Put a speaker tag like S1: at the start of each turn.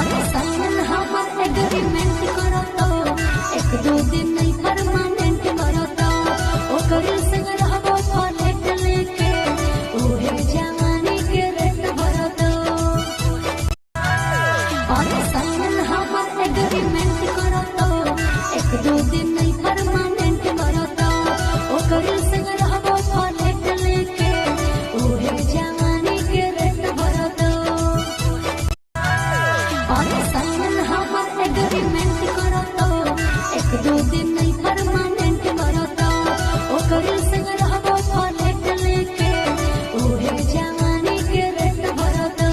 S1: sign हमर agreement करो तो एक दो दिन नहीं परमानेंट करो तो ओकर संग रहबो फ्लैट लेके ओहे जवानी के रेट भरो तो साइन हमर एग्रीमेंट करो तो एक दो दिन नहीं परमानेंट करो तो ओकर संग रहबो फ्लैट लेके ओहे जवानी के रेट भरो तो साइन हमर एग्रीमेंट करो तो एक दो दिन नहीं परमानेंट करो तो ओकर संग रहबो फ्लैट लेके ओहे जवानी के रेट भरो तो